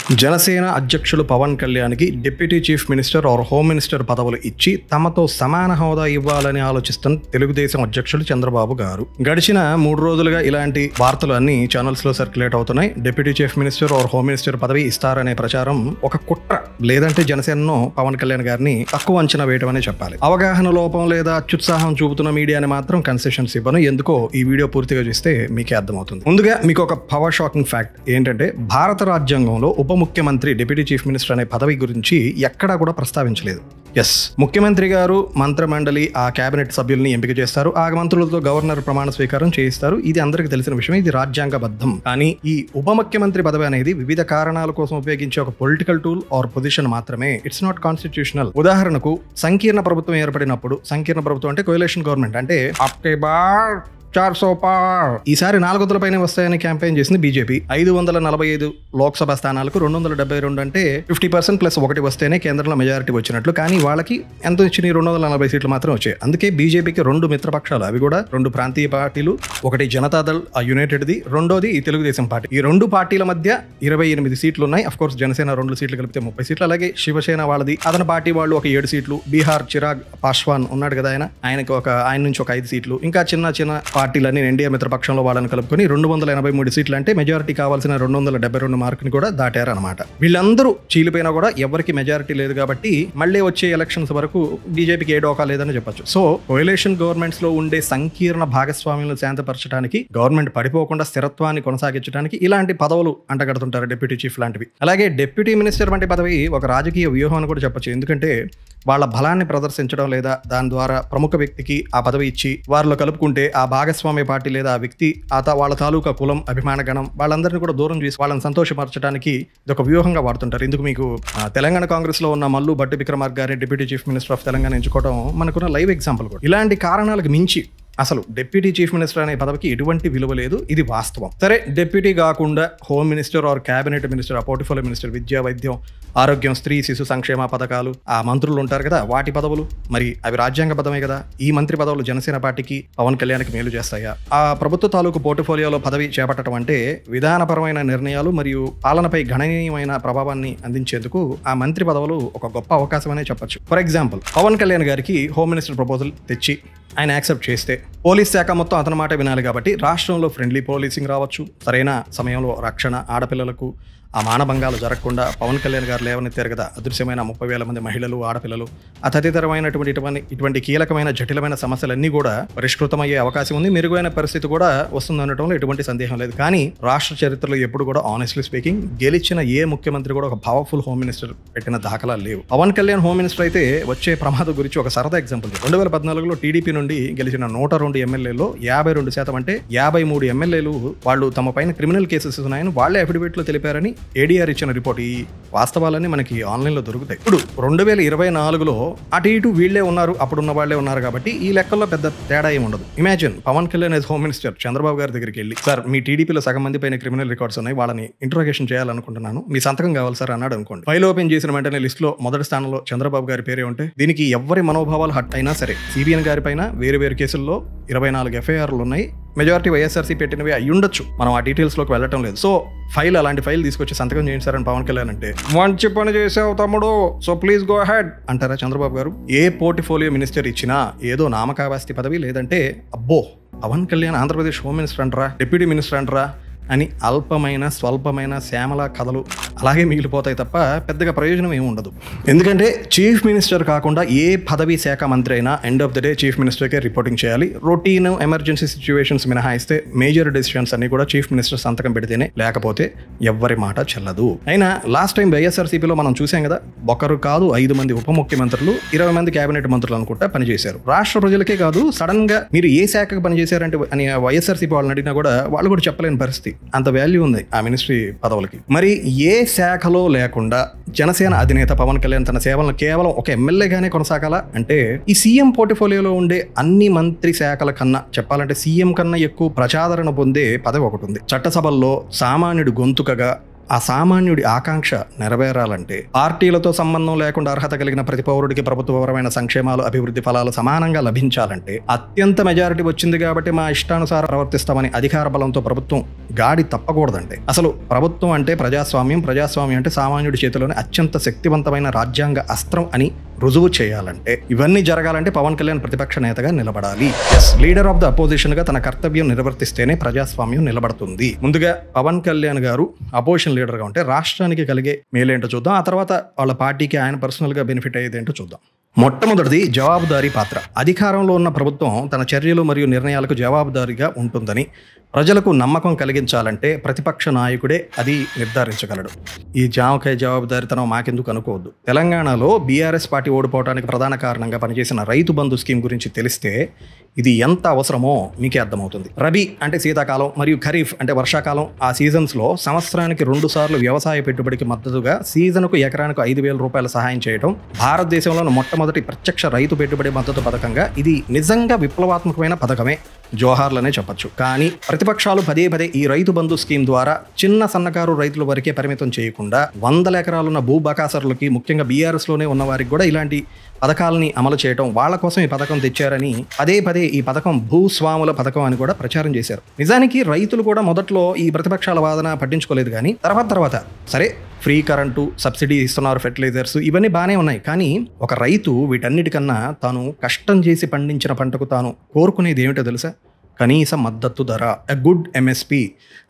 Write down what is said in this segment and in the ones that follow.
జనసేన అధ్యక్షులు పవన్ కళ్యాణ్కి deputy chief minister or home minister పదవులు ఇచ్చి తమతో సమాన హోదా ఇవ్వాలని ఆలోచిస్తున్న తెలుగుదేశం అధ్యక్షులు చంద్రబాబు గారు. గడిచిన 3 రోజులుగా ఇలాంటి వార్తలు అన్ని ఛానల్స్ లో సర్క్యులేట్ అవుతున్నాయి. Deputy chief minister or home minister పదవి ఇస్తారనే ప్రచారం ఒక కుట్ర, లేదంటే జనసేనను పవన్ కళ్యాణ్ గారిని తక్కువ అంచనా వేయడం అనే చెప్పాలి. అవగాహన లోపం లేదా అత్యుత్సాహం చూపుతున్న మీడియాని మాత్రం కన్సెషన్స్ ఇవ్వను. ఎందుకో ఈ వీడియో పూర్తిగా చూస్తే మీకే అర్థమవుతుంది. ముందుగా మీకు ఒక పవర్ షాకింగ్ ఫ్యాక్ట్ ఏంటంటే, భారత రాజ్యాంగంలో ఉప ముఖ్యమంత్రి డిప్యూటీ చీఫ్ మినిస్టర్ అనే పదవి గురించి ఎక్కడా కూడా ప్రస్తావించలేదు. ఎస్, ముఖ్యమంత్రి గారు మంత్రిమండలి ఆ కేబినెట్ సభ్యుల్ని ఎంపిక చేస్తారు. ఆ మంత్రులతో గవర్నర్ ప్రమాణ స్వీకారం చేయిస్తారు. ఇది అందరికీ తెలిసిన విషయం, ఇది రాజ్యాంగబద్ధం. కానీ ఈ ఉప ముఖ్యమంత్రి పదవి అనేది వివిధ కారణాల కోసం ఉపయోగించే ఒక పొలిటికల్ టూల్ ఆర్ పొజిషన్ మాత్రమే. It's not constitutional. ఉదాహరణకు, సంకీర్ణ ప్రభుత్వం ఏర్పడినప్పుడు, సంకీర్ణ ప్రభుత్వం అంటే కోయలేషన్ గవర్నమెంట్, అంటే ఈసారి 400 పైన వస్తాయని క్యాంపెయిన్ చేసింది బీజేపీ. 545 లోక్సభ స్థానాలకు 272 అంటే 50% ప్లస్ 1 వస్తేనే కేంద్రంలో మెజారిటీ వచ్చినట్లు. కానీ వాళ్ళకి ఎంత వచ్చినాయి? 240 సీట్లు మాత్రం వచ్చాయి. అందుకే బీజేపీకి 2 మిత్రపక్షాలు, అవి కూడా 2 ప్రాంతీయ పార్టీలు. ఒకటి జనతాదళ్ యునైటెడ్ది, రెండోది ఈ తెలుగుదేశం పార్టీ. ఈ 2 పార్టీల మధ్య 28 సీట్లు ఉన్నాయి. అఫ్ కోర్స్ జనసేన 2 సీట్లు కలిపితే 30 సీట్లు. అలాగే శివసేన వాళ్ళది, అతని పార్టీ వాళ్ళు ఒక 7 సీట్లు. బీహార్ చిరాగ్ పాస్వాన్ ఉన్నాడు కదా, ఆయన నుంచి ఒక 5 సీట్లు. ఇంకా చిన్న పార్టీలన్నీ ఎన్డీఏ మిత్రపక్షంలో వాళ్ళని కలుపుకొని 283 సీట్లు, అంటే మెజారిటీ కావాల్సిన 272 మార్కుని కూడా దాటారనమాట. వీళ్ళందరూ చీలిపోయినా కూడా ఎవరికి మెజారిటీ లేదు కాబట్టి మళ్ళీ వచ్చే ఎలక్షన్స్ వరకు బీజేపీకి ఏ డోకా లేదని చెప్పొచ్చు. సో కోయలేషన్ గవర్నమెంట్స్ లో ఉండే సంకీర్ణ భాగస్వామ్యాలను శాంతపరచడానికి, గవర్నమెంట్ పడిపోకుండా స్థిరత్వాన్ని కొనసాగించడానికి ఇలాంటి పదవులు అంటగడుతుంటారు, డిప్యూటీ చీఫ్ లాంటివి. అలాగే డిప్యూటీ మినిస్టర్ వంటి పదవి ఒక రాజకీయ వ్యూహం అని కూడా చెప్పొచ్చు. ఎందుకంటే వాళ్ళ బలాన్ని ప్రదర్శించడం లేదా దాని ద్వారా ప్రముఖ వ్యక్తికి ఆ పదవి ఇచ్చి వారిలో కలుపుకుంటే ఆ భాగస్వామ్య పార్టీ లేదా ఆ వ్యక్తి వాళ్ళ తాలూకా కులం, అభిమాన గణం వాళ్ళందరినీ కూడా దూరం చేసి వాళ్ళని సంతోషపరచడానికి ఇది ఒక వ్యూహంగా వాడుతుంటారు. ఇందుకు మీకు తెలంగాణ కాంగ్రెస్ లో ఉన్న మల్లు భట్టి విక్రమార్క గారిని deputy chief minister of Telangana ఎంచుకోవడం మనకున్న లైవ్ ఎగ్జాంపుల్ కూడా. ఇలాంటి కారణాలకు మించి అసలు డిప్యూటీ చీఫ్ మినిస్టర్ అనే పదవికి ఎటువంటి విలువ లేదు, ఇది వాస్తవం. సరే, డిప్యూటీ కాకుండా home minister or cabinet minister, ఆ పోర్ట్ఫోలియో మినిస్టర్, విద్యా, వైద్యం, ఆరోగ్యం, స్త్రీ శిశు సంక్షేమ పథకాలు, ఆ మంత్రులు ఉంటారు కదా, వాటి పదవులు మరి అవి రాజ్యాంగబద్ధమే కదా. ఈ మంత్రి పదవులు జనసేన పార్టీకి, పవన్ కళ్యాణ్కి మేలు చేస్తాయా? ఆ ప్రభుత్వ తాలూకు పోర్ట్ఫోలియోలో పదవి చేపట్టడం అంటే విధానపరమైన నిర్ణయాలు మరియు పాలనపై గణనీయమైన ప్రభావాన్ని అందించేందుకు ఆ మంత్రి పదవులు ఒక గొప్ప అవకాశం అనే చెప్పొచ్చు. ఫర్ ఎగ్జాంపుల్, పవన్ కళ్యాణ్ గారికి హోమ్ మినిస్టర్ ప్రపోజల్ తెచ్చి ఆయన యాక్సెప్ట్ చేస్తే పోలీస్ శాఖ మొత్తం అతని మాట వినాలి కాబట్టి రాష్ట్రంలో ఫ్రెండ్లీ పోలీసింగ్ రావచ్చు. సరైన సమయంలో రక్షణ, ఆడపిల్లలకు ఆ మానభంగాలు జరగకుండా పవన్ కళ్యాణ్ గారు లేవనెత్తారు కదా, అదృశ్యమైన 30,000 మంది మహిళలు, ఆడపిల్లలు, ఇటువంటి కీలకమైన జటిలమైన సమస్యలన్నీ కూడా పరిష్కృతమయ్యే అవకాశం ఉంది. మెరుగైన పరిస్థితి కూడా వస్తుందనడంలో ఎటువంటి సందేహం లేదు. కానీ రాష్ట్ర చరిత్రలో ఎప్పుడు కూడా ఆనెస్ట్లీ స్పీకింగ్ గెలిచిన ఏ ముఖ్యమంత్రి కూడా ఒక పవర్ఫుల్ హోమ్ మినిస్టర్ పెట్టిన దాఖలాలు లేవు. పవన్ కళ్యాణ్ హోమ్ మినిస్టర్ అయితే వచ్చే ప్రమాదం గురించి ఒక సరదా ఎగ్జాంపుల్. 2014లో టీడీపీ నుండి గెలిచిన 102 ఎమ్మెల్యేలో 52% అంటే 53 ఎమ్మెల్యేలు వాళ్ళు తమ పైన క్రిమినల్ కేసెస్ ఉన్నాయని వాళ్ళే అఫిడవిట్లో తెలిపారని ఏడీఆర్ ఇచ్చిన రిపోర్ట్. ఈ వాస్తవాలన్నీ మనకి ఆన్లైన్లో దొరుకుతాయి. ఇప్పుడు 2024లో అటు ఇటు వీళ్లే ఉన్నారు, అప్పుడున్న వాళ్లే ఉన్నారు కాబట్టి ఈ లెక్కల్లో పెద్ద తేడా ఏమి ఉండదు. Imagine Pawan Kalyan as home minister Chandrababu గారి దగ్గరికి వెళ్ళి, సార్ మీ టీడీపీలో సగం మంది పైన క్రిమినల్ రికార్డ్స్ ఉన్నాయి, వాళ్ళని ఇంట్రోగేషన్ చేయాలనుకుంటున్నాను, మీ సంతకం కావాలి సార్ అన్నాడు అనుకోండి. ఫైల్ ఓపెన్ చేసిన వెంటనే లిస్ట్ లో మొదటి స్థానంలో చంద్రబాబు గారి పేరే ఉంటే దీనికి ఎవరి మనోభావాలు హట్ అయినా సరే సిబిఎన్ గారి పైన వేరు కేసుల్లో 24 ఎఫ్ఐఆర్లు ఉన్నాయి. మెజారిటీ వైఎస్ఆర్సీ పెట్టినవి అయి ఉండొచ్చు, మనం ఆ డీటెయిల్స్ లోకి వెళ్ళటం లేదు. సో అలాంటి ఫైల్ తీసుకొచ్చి సంతకం చేయించారని పవన్ కళ్యాణ్ అంటే, మంచి పని చేసావు తమ్ముడు, సో ప్లీజ్ గో హెడ్ అంటారా చంద్రబాబు గారు? ఏ పోర్ట్ఫోలియో మినిస్టర్ ఇచ్చినా ఏదో నామకావాస్తి పదవి, లేదంటే అబ్బో Pawan Kalyan Andhra Pradesh home minister అంటరా, deputy minister అంటరా అని అల్పమైన స్వల్పమైన శ్యామల కథలు అలాగే మిగిలిపోతాయి తప్ప పెద్దగా ప్రయోజనం ఏమి ఉండదు. ఎందుకంటే చీఫ్ మినిస్టర్ కాకుండా ఏ పదవి శాఖ మంత్రి అయినా end of the day chief మినిస్టర్కే రిపోర్టింగ్ చేయాలి. రొటీన్ ఎమర్జెన్సీ సిచ్యువేషన్స్ మినహాయిస్తే మేజర్ డెసిషన్స్ అన్ని కూడా చీఫ్ మినిస్టర్ సంతకం పెడితేనే, లేకపోతే ఎవ్వరి మాట చెల్లదు. అయినా లాస్ట్ టైం వైఎస్ఆర్సీపీలో మనం చూసాం కదా, ఒకరు కాదు 5 మంది ఉప ముఖ్యమంత్రులు, 20 మంది కేబినెట్ మంత్రులు అనుకుంటా పనిచేశారు. రాష్ట్ర ప్రజలకే కాదు, సడన్ గా మీరు ఏ శాఖకు పనిచేశారంటే అని వైఎస్ఆర్సీపీ వాళ్ళని అడిగినా కూడా వాళ్ళు కూడా చెప్పలేని పరిస్థితి. అంత వాల్యూ ఉంది ఆ మినిస్ట్రీ పదవులకి. మరి ఏ శాఖలో లేకుండా జనసేన అధినేత పవన్ కళ్యాణ్ తన సేవలను కేవలం ఒక ఎమ్మెల్యేగానే కొనసాగాల అంటే, ఈ సీఎం పోర్ట్ఫోలియోలో ఉండే అన్ని మంత్రి శాఖల కన్నా చెప్పాలంటే సీఎం కన్నా ఎక్కువ ప్రజాదరణ పొందే పదవి ఒకటి ఉంది. చట్టసభల్లో సామాన్యుడి గొంతుకగా ఆ సామాన్యుడి ఆకాంక్ష నెరవేరాలంటే పార్టీలతో సంబంధం లేకుండా అర్హత కలిగిన ప్రతి పౌరుడికి ప్రభుత్వపరమైన సంక్షేమాలు, అభివృద్ధి ఫలాలు సమానంగా లభించాలంటే అత్యంత మెజారిటీ వచ్చింది కాబట్టి మా ఇష్టానుసారం ప్రవర్తిస్తామని అధికార బలంతో ప్రభుత్వం గాడి తప్పకూడదంటే అసలు ప్రభుత్వం అంటే ప్రజాస్వామ్యం అంటే సామాన్యుడి చేతిలోని అత్యంత శక్తివంతమైన రాజ్యాంగ అస్త్రం అని రుజువు చేయాలంటే ఇవన్నీ జరగాలంటే పవన్ కళ్యాణ్ ప్రతిపక్ష నేతగా నిలబడాలి. లీడర్ ఆఫ్ ద అపోజిషన్ గా తన కర్తవ్యం నిర్వర్తిస్తేనే ప్రజాస్వామ్యం నిలబడుతుంది. ముందుగా పవన్ కళ్యాణ్ గారు అపోజిషన్ లీడర్ గా ఉంటే రాష్ట్రానికి కలిగే మేలేంటో చూద్దాం. ఆ తర్వాత వాళ్ళ పార్టీకి ఆయన పర్సనల్ గా బెనిఫిట్ అయ్యేదేంటో చూద్దాం. మొట్టమొదటిది జవాబుదారీ పాత్ర. అధికారంలో ఉన్న ప్రభుత్వం తన చర్యలు మరియు నిర్ణయాలకు జవాబుదారీగా ఉంటుందని ప్రజలకు నమ్మకం కలిగించాలంటే ప్రతిపక్ష నాయకుడే అది నిర్ధారించగలడు. ఈ జామకాయ జవాబుదారీతనం మాకెందుకు అనుకోవద్దు. తెలంగాణలో బీఆర్ఎస్ పార్టీ ఓడిపోవడానికి ప్రధాన కారణంగా పనిచేసిన రైతు బంధు స్కీమ్ గురించి తెలిస్తే ఇది ఎంత అవసరమో మీకే అర్థమవుతుంది. రబీ అంటే శీతాకాలం మరియు ఖరీఫ్ అంటే వర్షాకాలం, ఆ సీజన్స్లో సంవత్సరానికి 2 సార్లు వ్యవసాయ పెట్టుబడికి మద్దతుగా సీజన్కు ఎకరానికి 5,000 రూపాయలు సహాయం చేయడం భారతదేశంలోని మొట్టమొదటి ప్రత్యక్ష రైతు పెట్టుబడి మద్దతు పథకంగా ఇది నిజంగా విప్లవాత్మకమైన పథకమే, జోహార్లనే చెప్పొచ్చు. కానీ ప్రతిపక్షాలు పదే ఈ రైతు బంధు స్కీమ్ ద్వారా చిన్న సన్నకారు రైతుల వరకే పరిమితం చేయకుండా 100 ఎకరాలున్న భూ బకాసరులకి, ముఖ్యంగా బీఆర్ఎస్ లోనే ఉన్న వారికి కూడా ఇలాంటి పథకాలని అమలు చేయడం, వాళ్ళ కోసం ఈ పథకం తెచ్చారని పదే ఈ పథకం భూస్వాముల పథకం అని కూడా ప్రచారం చేశారు. నిజానికి రైతులు కూడా మొదట్లో ఈ ప్రతిపక్షాల వాదన పట్టించుకోలేదు. కానీ తర్వాత సరే ఫ్రీ కరెంటు, సబ్సిడీ ఇస్తున్నారు, ఫెర్టిలైజర్స్, ఇవన్నీ బాగానే ఉన్నాయి. కానీ ఒక రైతు వీటన్నిటికన్నా తాను కష్టం చేసి పండించిన పంటకు తాను కోరుకునేది ఏమిటో తెలుసా? కనీస మద్దతు ధర, ఎ గుడ్ ఎంఎస్పి.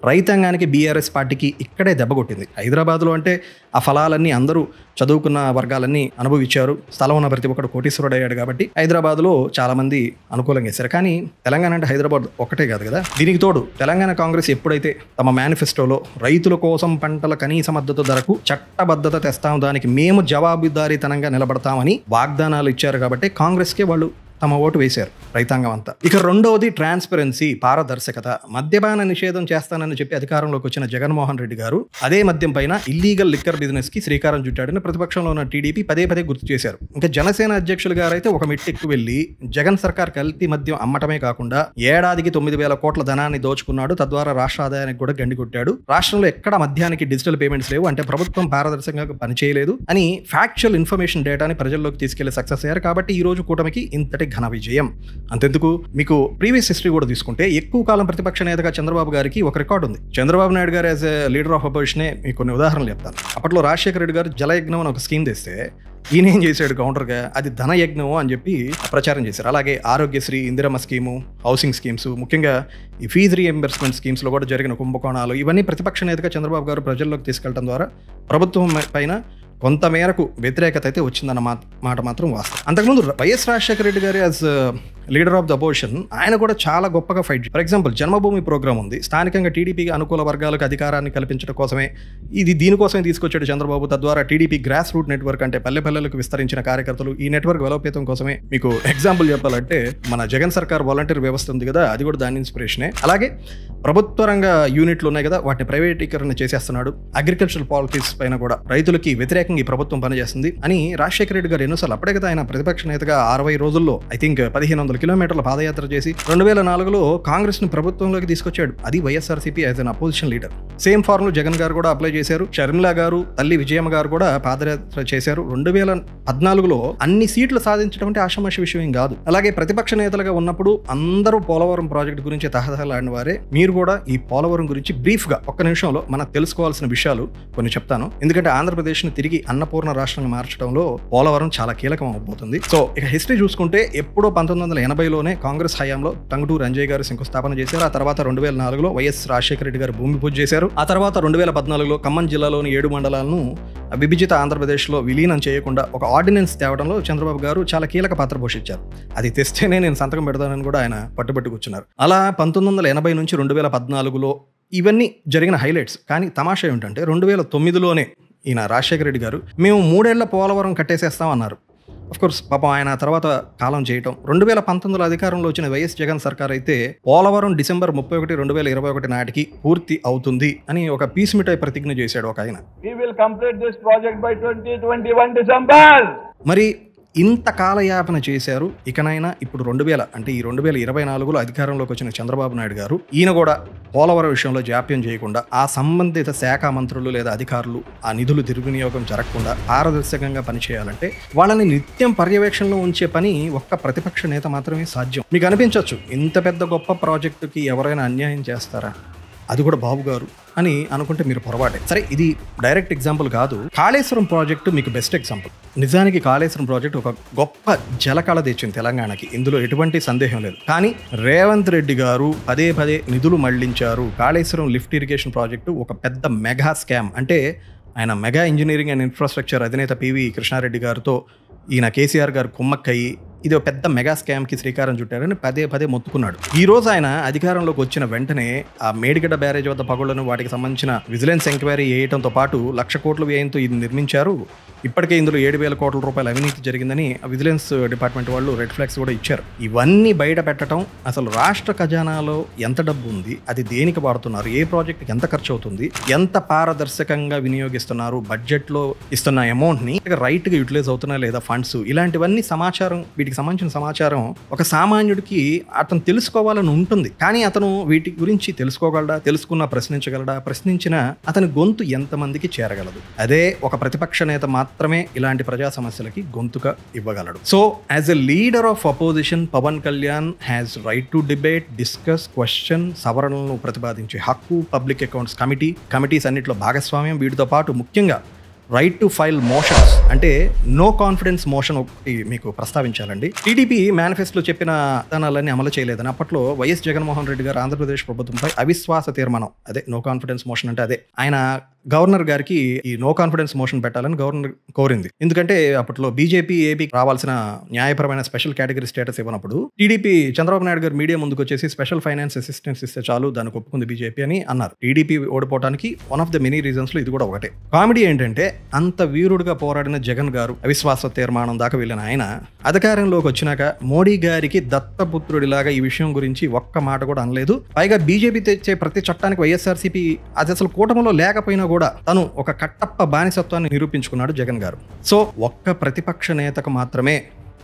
రైతాంగానికి బీఆర్ఎస్ పార్టీకి ఇక్కడే దెబ్బ కొట్టింది. హైదరాబాద్లో అంటే ఆ ఫలాలన్నీ అందరూ చదువుకున్న వర్గాలన్నీ అనుభవించారు. స్థలం ఉన్న ప్రతి ఒక్కడు కోటీశ్వరుడు అయ్యాడు కాబట్టి హైదరాబాద్లో చాలామంది అనుకూలంగా వేశారు. కానీ తెలంగాణ అంటే హైదరాబాద్ ఒకటే కాదు కదా. దీనికి తోడు తెలంగాణ కాంగ్రెస్ ఎప్పుడైతే తమ మేనిఫెస్టోలో రైతుల కోసం పంటల కనీస మద్దతు ధరకు చట్టబద్ధత తెస్తాం, దానికి మేము జవాబుదారీతనంగా నిలబడతామని వాగ్దానాలు ఇచ్చారు కాబట్టి కాంగ్రెస్కే వాళ్ళు తమ ఓటు వేశారు రైతాంగం అంతా. ఇక రెండవది ట్రాన్స్పరెన్సీ, పారదర్శకత. మద్యపాన నిషేధం చేస్తానని చెప్పి అధికారంలోకి వచ్చిన జగన్మోహన్ రెడ్డి గారు అదే మద్యం పైన ఇల్లీగల్ లిక్కర్ బిజినెస్ కి శ్రీకారం చుట్టాడని ప్రతిపక్షంలో ఉన్న టీడీపీ పదే గుర్తు చేశారు. ఇంకా జనసేన అధ్యక్షులు గారు అయితే ఒక మెట్టిక్కు వెళ్లి జగన్ సర్కార్ కల్తీ మద్యం అమ్మటమే కాకుండా ఏడాదికి 9,000 కోట్ల ధనాన్ని దోచుకున్నాడు, తద్వారా రాష్ట్ర ఆదాయానికి కూడా గండి కొట్టాడు. రాష్ట్రంలో ఎక్కడ మద్యానికి డిజిటల్ పేమెంట్స్ లేవు, అంటే ప్రభుత్వం పారదర్శకంగా పనిచేయలేదు అని ఫ్యాక్చువల్ ఇన్ఫర్మేషన్ డేటాని ప్రజల్లోకి తీసుకెళ్లి సక్సెస్ అయ్యారు. కాబట్టి ఈ రోజు కూటమికి ఇంతటి ఘన విజయం. అంతెందుకు, మీకు ప్రీవియస్ హిస్టరీ కూడా తీసుకుంటే ఎక్కువ కాలం ప్రతిపక్ష నేతగా చంద్రబాబు గారికి ఒక రికార్డు ఉంది. చంద్రబాబు నాయుడు గారు యాజ్ ఎ లీడర్ ఆఫ్ అపోజిషనే మీకు కొన్ని ఉదాహరణలు చెప్తాను. అప్పట్లో రాజశేఖర రెడ్డి గారు జలయజ్ఞం అని ఒక స్కీమ్ తెస్తే ఈయన ఏం చేశాడు కౌంటర్గా, అది ధనయజ్ఞం అని చెప్పి ప్రచారం చేశారు. అలాగే Aarogyasri, Indiramma scheme, housing schemes, ముఖ్యంగా ఈ ఫీజు రీఎంబర్స్మెంట్ స్కీమ్స్లో కూడా జరిగిన కుంభకోణాలు, ఇవన్నీ ప్రతిపక్ష నేతగా చంద్రబాబు గారు ప్రజల్లోకి తీసుకెళ్లడం ద్వారా ప్రభుత్వం పైన కొంతమేరకు వ్యతిరేకత అయితే వచ్చిందన్న మాట మాత్రం వాస్తవం. అంతకుముందు YS Rajasekhara Reddy garu as leader of the opposition ఆయన కూడా చాలా గొప్పగా fight. For example Janmabhoomi program ఉంది, స్థానికంగా టీడీపీకి అనుకూల వర్గాలకు అధికారాన్ని కల్పించడం కోసమే దీనికోసమే తీసుకొచ్చాడు చంద్రబాబు. తద్వారా టీడీపీ గ్రాస్ రూట్ నెట్వర్క్, అంటే పల్లెలకు విస్తరించిన కార్యకర్తలు, ఈ నెట్వర్క్ బలోపేతం కోసమే. మీకు ఎగ్జాంపుల్ చెప్పాలంటే మన జగన్ సర్కార్ వాలంటీర్ వ్యవస్థ ఉంది కదా, అది కూడా దాని ఇన్స్పిరేషనే. అలాగే ప్రభుత్వ రంగ యూనిట్లు ఉన్నాయి కదా, వాటిని ప్రైవేటీకరణ చేసేస్తున్నాడు. అగ్రికల్చరల్ పాలసీస్ పైన కూడా రైతులకి వ్యతిరేకంగా ఈ ప్రభుత్వం పనిచేస్తుంది అని రాజశేఖర రెడ్డి గారు ఎన్నోసార్లు, అప్పుడే కదా ఆయన ప్రతిపక్ష నేతగా 60 రోజుల్లో ఐ థింక్ 1,500 కిలోమీటర్ల పాదయాత్ర చేసి 2004లో కాంగ్రెస్ ని ప్రభుత్వంలోకి తీసుకొచ్చాడు. అది YSRCP as an opposition leader. Same formula Jagan గారు కూడా అప్లై చేశారు. షర్మిలా గారు, తల్లి విజయమ్మ గారు కూడా పాదయాత్ర చేశారు. 2014లో అన్ని సీట్లు సాధించడం అంటే ఆషామాషి విషయం ఏం కాదు. అలాగే ప్రతిపక్ష నేతలుగా ఉన్నప్పుడు అందరూ పోలవరం ప్రాజెక్టు గురించి తహతహలాడిన వారే. మీరు కూడా ఈ పోలవరం గురించి బ్రీఫ్ గా ఒక్క నిమిషంలో మనం తెలుసుకోవాల్సిన విషయాలు కొన్ని చెప్తాను. ఎందుకంటే ఆంధ్రప్రదేశ్ ని తిరిగి అన్నపూర్ణ రాష్ట్రంగా మార్చడంలో పోలవరం చాలా కీలకం అవబోతుంది. సో ఇక హిస్టరీ చూసుకుంటే ఎప్పుడో 1980లోనే కాంగ్రెస్ హయాంలో టంగుటూరు అంజయ్ గారు శంకుస్థాపన చేశారు. ఆ తర్వాత 2004లో వైఎస్ రాజశేఖర రెడ్డి గారు భూమి పూజ చేశారు. ఆ తర్వాత 2014లో ఖమ్మం జిల్లాలోని 7 మండలాలను విభజిత ఆంధ్రప్రదేశ్లో విలీనం చేయకుండా ఒక ఆర్డినెన్స్ తేవడంలో చంద్రబాబు గారు చాలా కీలక పాత్ర పోషించారు. అది తెస్తేనే నేను సంతకం పెడతానని కూడా ఆయన పట్టుబట్టి కూర్చున్నారు. అలా 1980 నుంచి 2014లో ఇవన్నీ జరిగిన హైలైట్స్. కానీ తమాషా ఏమిటంటే 2009లోనే ఈయన రాజశేఖర రెడ్డి గారు మేము 3 ఏళ్ల పోలవరం కట్టేసేస్తాం అన్నారు. అఫ్కోర్స్ పాపం ఆయన తర్వాత కాలం చేయటం. 2019లో అధికారంలో వచ్చిన వైఎస్ జగన్ సర్కార్ అయితే పోలవరం డిసెంబర్ 31, 2021 నాటికి పూర్తి అవుతుంది అని ఒక పీస్ మిఠాయి ప్రతిజ్ఞ చేశాడు ఒక ఆయన. We will complete this project by 2021 December. మరి ఇంత కాలయాపన చేశారు. ఇకనైనా ఇప్పుడు 2000 అంటే ఈ 2024లో అధికారంలోకి వచ్చిన చంద్రబాబు నాయుడు గారు ఈయన కూడా పోలవరం విషయంలో జాప్యం చేయకుండా ఆ సంబంధిత శాఖ మంత్రులు లేదా అధికారులు ఆ నిధులు దుర్వినియోగం జరగకుండా పారదర్శకంగా పనిచేయాలంటే వాళ్ళని నిత్యం పర్యవేక్షణలో ఉంచే పని ఒక్క ప్రతిపక్ష నేత మాత్రమే సాధ్యం. మీకు అనిపించవచ్చు ఇంత పెద్ద గొప్ప ప్రాజెక్టుకి ఎవరైనా అన్యాయం చేస్తారా, అది కూడా బాబు గారు అని అనుకుంటే మీరు పొరపాటే. సరే, ఇది డైరెక్ట్ ఎగ్జాంపుల్ కాదు. కాళేశ్వరం ప్రాజెక్టు మీకు బెస్ట్ ఎగ్జాంపుల్. నిజానికి కాళేశ్వరం ప్రాజెక్టు ఒక గొప్ప జలకళ తెచ్చింది తెలంగాణకి, ఇందులో ఎటువంటి సందేహం లేదు. కానీ రేవంత్ రెడ్డి గారు పదే నిధులు మళ్లించారు. కాళేశ్వరం లిఫ్ట్ ఇరిగేషన్ ప్రాజెక్టు ఒక పెద్ద మెగా స్కామ్. అంటే ఆయన మెగా ఇంజనీరింగ్ అండ్ ఇన్ఫ్రాస్ట్రక్చర్ అధినేత పివి కృష్ణారెడ్డి గారితో ఈయన కేసీఆర్ గారు కుమ్మక్కయ్యి ఇది ఒక పెద్ద మెగా స్కామ్కి శ్రీకారం చుట్టారని పదే మొత్తుకున్నాడు. ఈ రోజు ఆయన అధికారంలోకి వచ్చిన వెంటనే ఆ మేడిగడ్డ బ్యారేజ్ వద్ద పగుళ్లను వాటికి సంబంధించిన విజిలెన్స్ ఎంక్వైరీ చేయడంతో పాటు 1,00,000 కోట్ల వ్యయంతో ఇది నిర్మించారు. ఇప్పటికే ఇందులో 7,000 కోట్ల రూపాయల అవినీతి జరిగిందని విజిలెన్స్ డిపార్ట్మెంట్ వాళ్ళు రెడ్ ఫ్లాగ్స్ కూడా ఇచ్చారు. ఇవన్నీ బయట పెట్టడం, అసలు రాష్ట్ర ఖజానాలో ఎంత డబ్బు ఉంది, అది దేనికి వాడుతున్నారు, ఏ ప్రాజెక్ట్కి ఎంత ఖర్చు అవుతుంది, ఎంత పారదర్శకంగా వినియోగిస్తున్నారు, బడ్జెట్లో ఇస్తున్న అమౌంట్ని రైట్గా యూటిలైజ్ అవుతున్నా లేదా ఫండ్స్, ఇలాంటివన్నీ సమాచారం, వీటికి సంబంధించిన సమాచారం ఒక సామాన్యుడికి అతను తెలుసుకోవాలని ఉంటుంది. కానీ అతను వీటి గురించి తెలుసుకోగలడా, తెలుసుకున్నా ప్రశ్నించగలడా, ప్రశ్నించిన అతని గొంతు ఎంతమందికి చేరగలదు? అదే ఒక ప్రతిపక్ష నేత మాత్రమే ఇలాంటి ప్రజా సమస్యలకి గొంతుగా ఇవ్వగలడు. So as a leader of opposition Pawan Kalyan has right to debate, discuss, question, సవరణలను ప్రతిపాదించే హక్కు, పబ్లిక్ అకౌంట్స్ కమిటీస్ అన్నింటిలో భాగస్వామ్యం, వీటితో పాటు ముఖ్యంగా రైట్ టు ఫైల్ మోషన్స్ అంటే నో కాన్ఫిడెన్స్ మోషన్ ఒకటి మీకు ప్రస్తావించాలండి. టీడీపీ మేనిఫెస్టోలో చెప్పిన విధానాలన్నీ అమలు చేయలేదని అప్పట్లో వైఎస్ జగన్మోహన్ రెడ్డి గారు ఆంధ్రప్రదేశ్ ప్రభుత్వంపై అవిశ్వాస తీర్మానం, అదే నో కాన్ఫిడెన్స్ మోషన్ అంటే అదే, ఆయన గవర్నర్ గారికి ఈ నో కాన్ఫిడెన్స్ మోషన్ పెట్టాలని గవర్నర్ కోరింది. ఎందుకంటే అప్పట్లో బీజేపీ ఏపీకి రావాల్సిన న్యాయపరమైన స్పెషల్ కేటగిరీ స్టేటస్ ఇవ్వనప్పుడు టీడీపీ చంద్రబాబు నాయుడు గారు మీడియా ముందుకు వచ్చేసి స్పెషల్ ఫైనాన్స్ అసిస్టెన్స్ ఇస్తే చాలు, దానికి ఒప్పుకుంది బీజేపీ అని అన్నారు. టీడీపీ ఓడిపోవడానికి one of the many reasons లో ఇది కూడా ఒకటే. కామెడీ ఏంటంటే అంత వీరుడుగా పోరాడిన జగన్ గారు, అవిశ్వాస తీర్మానం దాకా వెళ్ళిన ఆయన అధికారంలోకి వచ్చినాక మోడీ గారికి దత్తపుత్రుడిలాగా ఈ విషయం గురించి ఒక్క మాట కూడా అనలేదు. పైగా బీజేపీ తెచ్చే ప్రతి చట్టానికి వైఎస్ఆర్సీపీ అది అసలు కూటమిలో లేకపోయినా కూడా తను ఒక కట్టప్ప బానిసత్వాన్ని నిరూపించుకున్నాడు జగన్ గారు. సో ఒక్క ప్రతిపక్ష నేతకు మాత్రమే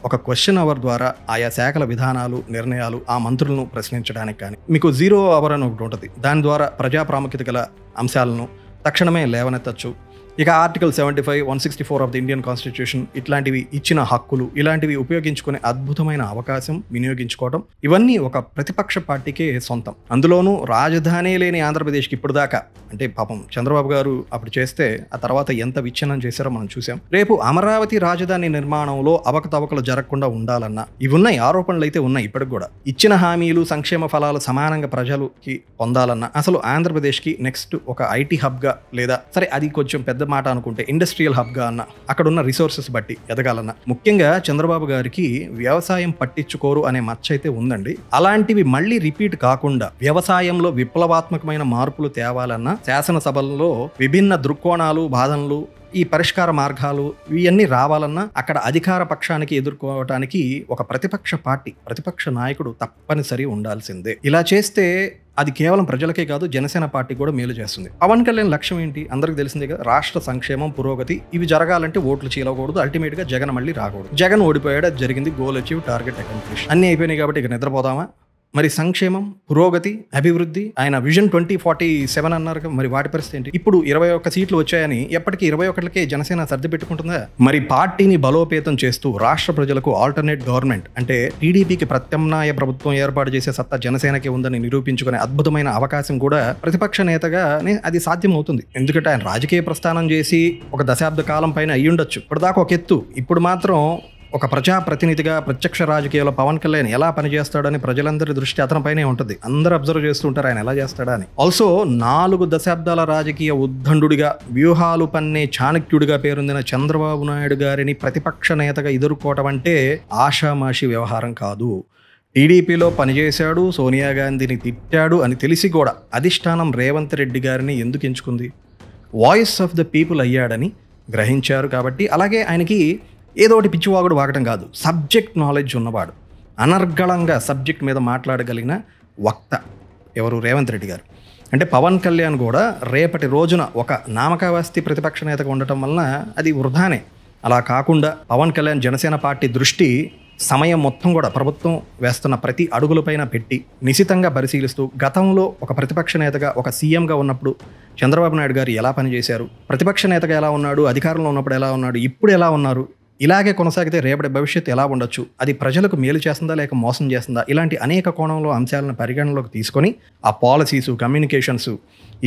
ఒక క్వశ్చన్ అవర్ ద్వారా ఆయా శాఖల విధానాలు, నిర్ణయాలు, ఆ మంత్రులను ప్రశ్నించడానికి కానీ మీకు 0 అవర్ అని ఒకటి ఉంటుంది. దాని ద్వారా ప్రజా ప్రాముఖ్యత గల అంశాలను తక్షణమే లేవనెత్తచ్చు. ఇక article 75, 164 of the Indian constitution ఇట్లాంటివి ఇచ్చిన హక్కులు, ఇలాంటివి ఉపయోగించుకునే అద్భుతమైన అవకాశం వినియోగించుకోవడం, ఇవన్నీ ఒక ప్రతిపక్ష పార్టీకే సొంతం. అందులోనూ రాజధాని లేని ఆంధ్రప్రదేశ్కి ఇప్పుడు దాకా, అంటే పాపం చంద్రబాబు గారు అప్పుడు చేస్తే ఆ తర్వాత ఎంత విచ్ఛిన్నం చేశారో మనం చూసాం. రేపు అమరావతి రాజధాని నిర్మాణంలో అవకతవకలు జరగకుండా ఉండాలన్నా ఇవి ఉన్నాయి, ఆరోపణలు అయితే ఉన్నాయి ఇప్పటికి కూడా. ఇచ్చిన హామీలు, సంక్షేమ ఫలాలు సమానంగా ప్రజలకి పొందాలన్నా అసలు ఆంధ్రప్రదేశ్కి నెక్స్ట్ ఒక ఐటీ హబ్గా, లేదా సరే అది కొంచెం పెద్ద మాట అనుకుంటే ఇండస్ట్రియల్ హబ్గా అన్న, అక్కడ ఉన్న రిసోర్సెస్ బట్టి ఎదగాలన్నా, ముఖ్యంగా చంద్రబాబు గారికి వ్యవసాయం పట్టించుకోరు అనే మచ్చ అయితే ఉందండి. అలాంటివి మళ్ళీ రిపీట్ కాకుండా వ్యవసాయంలో విప్లవాత్మకమైన మార్పులు తేవాలన్నా, శాసనసభల్లో విభిన్న దృక్కోణాలు, వాదనలు, ఈ పరిష్కార మార్గాలు ఇవన్నీ రావాలన్నా అక్కడ అధికార పక్షానికి ఎదుర్కోవటానికి ఒక ప్రతిపక్ష పార్టీ, ప్రతిపక్ష నాయకుడు తప్పనిసరి ఉండాల్సిందే. ఇలా చేస్తే అది కేవలం ప్రజలకే కాదు, జనసేన పార్టీ కూడా మేలు చేస్తుంది. పవన్ కళ్యాణ్ లక్ష్యం ఏంటి అందరికి తెలిసిందే కదా, రాష్ట్ర సంక్షేమం, పురోగతి. ఇవి జరగాలంటే ఓట్లు చీలకూడదు, అల్టిమేట్ గా జగన్ మళ్ళీ రాకూడదు. జగన్ ఓడిపోయాడు, అది జరిగింది, గోల్ అచీవ్, టార్గెట్ అకంప్లిష్, అన్ని అయిపోయినాయి. కాబట్టి ఇక నిద్రపోదామా? మరి సంక్షేమం, పురోగతి, అభివృద్ధి, ఆయన విజన్ 2047 అన్నారు. మరి వాటి పరిస్థితి ఏంటి? ఇప్పుడు 21 సీట్లు వచ్చాయని ఎప్పటికీ 21కే జనసేన సర్ది పెట్టుకుంటుందా? మరి పార్టీని బలోపేతం చేస్తూ రాష్ట్ర ప్రజలకు ఆల్టర్నేట్ గవర్నమెంట్ అంటే టీడీపీకి ప్రత్యామ్నాయ ప్రభుత్వం ఏర్పాటు చేసే సత్తా జనసేనకి ఉందని నిరూపించుకునే అద్భుతమైన అవకాశం కూడా ప్రతిపక్ష నేతగానే అది సాధ్యం అవుతుంది. ఎందుకంటే ఆయన రాజకీయ ప్రస్థానం చేసి ఒక దశాబ్ద కాలం పైన అయ్యుండొచ్చు. ఇప్పటిదాకా ఒక ఎత్తు, ఇప్పుడు మాత్రం ఒక ప్రజాప్రతినిధిగా ప్రత్యక్ష రాజకీయాల్లో పవన్ కళ్యాణ్ ఎలా పనిచేస్తాడని ప్రజలందరి దృష్టి అతనిపైనే ఉంటుంది. అందరూ అబ్జర్వ్ చేస్తుంటారు ఆయన ఎలా చేస్తాడని. ఆల్సో 4 దశాబ్దాల రాజకీయ ఉద్దండుడిగా, వ్యూహాలు పన్నే చాణక్యుడిగా పేరొందిన చంద్రబాబు నాయుడు గారిని ప్రతిపక్ష నేతగా ఎదుర్కోవటం అంటే ఆషామాషి వ్యవహారం కాదు. టీడీపీలో పనిచేశాడు, సోనియా గాంధీని తిట్టాడు అని తెలిసి కూడా అధిష్టానం రేవంత్ రెడ్డి గారిని ఎందుకు ఎంచుకుంది? వాయిస్ ఆఫ్ ద పీపుల్ అయ్యాడని గ్రహించారు కాబట్టి. అలాగే ఆయనకి ఏదో ఒకటి పిచ్చివాగుడు వాగటం కాదు, సబ్జెక్ట్ నాలెడ్జ్ ఉన్నవాడు, అనర్గళంగా సబ్జెక్ట్ మీద మాట్లాడగలిగిన వక్త ఎవరు? రేవంత్ రెడ్డి గారు. అంటే పవన్ కళ్యాణ్ కూడా రేపటి రోజున ఒక నామకావస్తి ప్రతిపక్ష నేతగా ఉండటం వలన అది వృధానే. అలా కాకుండా పవన్ కళ్యాణ్ జనసేన పార్టీ దృష్టి సమయం మొత్తం కూడా ప్రభుత్వం వేస్తున్న ప్రతి అడుగులపైన పెట్టి నిశితంగా పరిశీలిస్తూ గతంలో ఒక ప్రతిపక్ష నేతగా ఒక సీఎంగా ఉన్నప్పుడు చంద్రబాబు నాయుడు గారు ఎలా పనిచేశారు, ప్రతిపక్ష నేతగా ఎలా ఉన్నాడు, అధికారంలో ఉన్నప్పుడు ఎలా ఉన్నాడు, ఇప్పుడు ఎలా ఉన్నారు, ఇలాగే కొనసాగితే రేపటి భవిష్యత్తు ఎలా ఉండొచ్చు, అది ప్రజలకు మేలు చేస్తుందా లేక మోసం చేస్తుందా, ఇలాంటి అనేక కోణంలో అంశాలను పరిగణనలోకి తీసుకొని ఆ పాలసీసు, కమ్యూనికేషన్స్,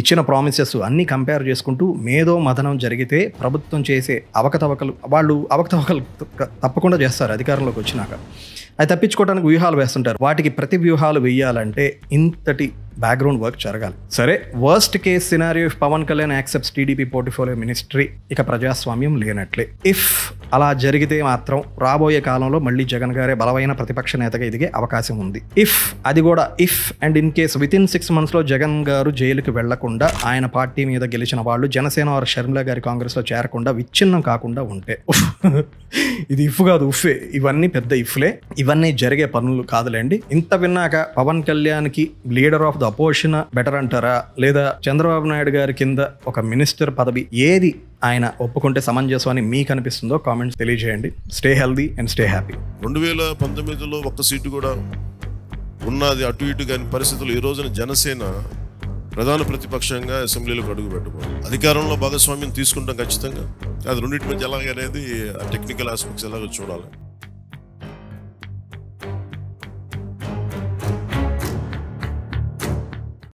ఇచ్చిన ప్రామిసెస్ అన్నీ కంపేర్ చేసుకుంటూ మేధో మథనం జరిగితే ప్రభుత్వం చేసే అవకతవకలు తప్పకుండా చేస్తారు అధికారంలోకి వచ్చినాక. అది తప్పించుకోవడానికి వ్యూహాలు వేస్తుంటారు. వాటికి ప్రతి వ్యూహాలు వేయాలంటే ఇంతటి బ్యాక్గ్రౌండ్ వర్క్ జరగాలి. సరే, worst case scenario if Pawan Kalyan accepts TDP portfolio ministry, ఇక ప్రజాస్వామ్యం లేనట్లే. ఇఫ్ అలా జరిగితే మాత్రం రాబోయే కాలంలో మళ్ళీ జగన్ గారే బలమైన ప్రతిపక్ష నేతగా ఎదిగే అవకాశం ఉంది. అది కూడా if and in case within 6 months Jagan గారు జైలుకి వెళ్లకుండా ఆయన పార్టీ మీద గెలిచిన వాళ్ళు జనసేన వారు షర్మిల గారి కాంగ్రెస్లో చేరకుండా విచ్ఛిన్నం కాకుండా ఉంటే, ఇది ఇఫ్ కాదు ఉఫ్ఫే, ఇవన్నీ పెద్ద ఇఫ్లే, ఇవన్నీ జరిగే పనులు కాదులేండి. ఇంత విన్నాక పవన్ కళ్యాణ్కి leader of the opposition better అంటారా, లేదా చంద్రబాబు నాయుడు గారి కింద ఒక మినిస్టర్ పదవి ఏది ఆయన ఒప్పుకుంటే సమంజసం అని మీకు అనిపిస్తుందో కామెంట్స్ తెలియజేయండి. Stay healthy and stay happy. 2019లో ఒక్క సీటు కూడా ఉన్నది అటు ఇటు కాని పరిస్థితులు ఈ రోజున జనసేన ప్రధాన ప్రతిపక్షంగా అసెంబ్లీలోకి అడుగు పెట్టబోదు. అధికారంలో భాగస్వామ్యం తీసుకుంటాం ఖచ్చితంగా. అది రెండింటి మధ్య ఎలాగనేది టెక్నికల్ ఆస్పెక్ట్స్ ఎలాగో చూడాలి.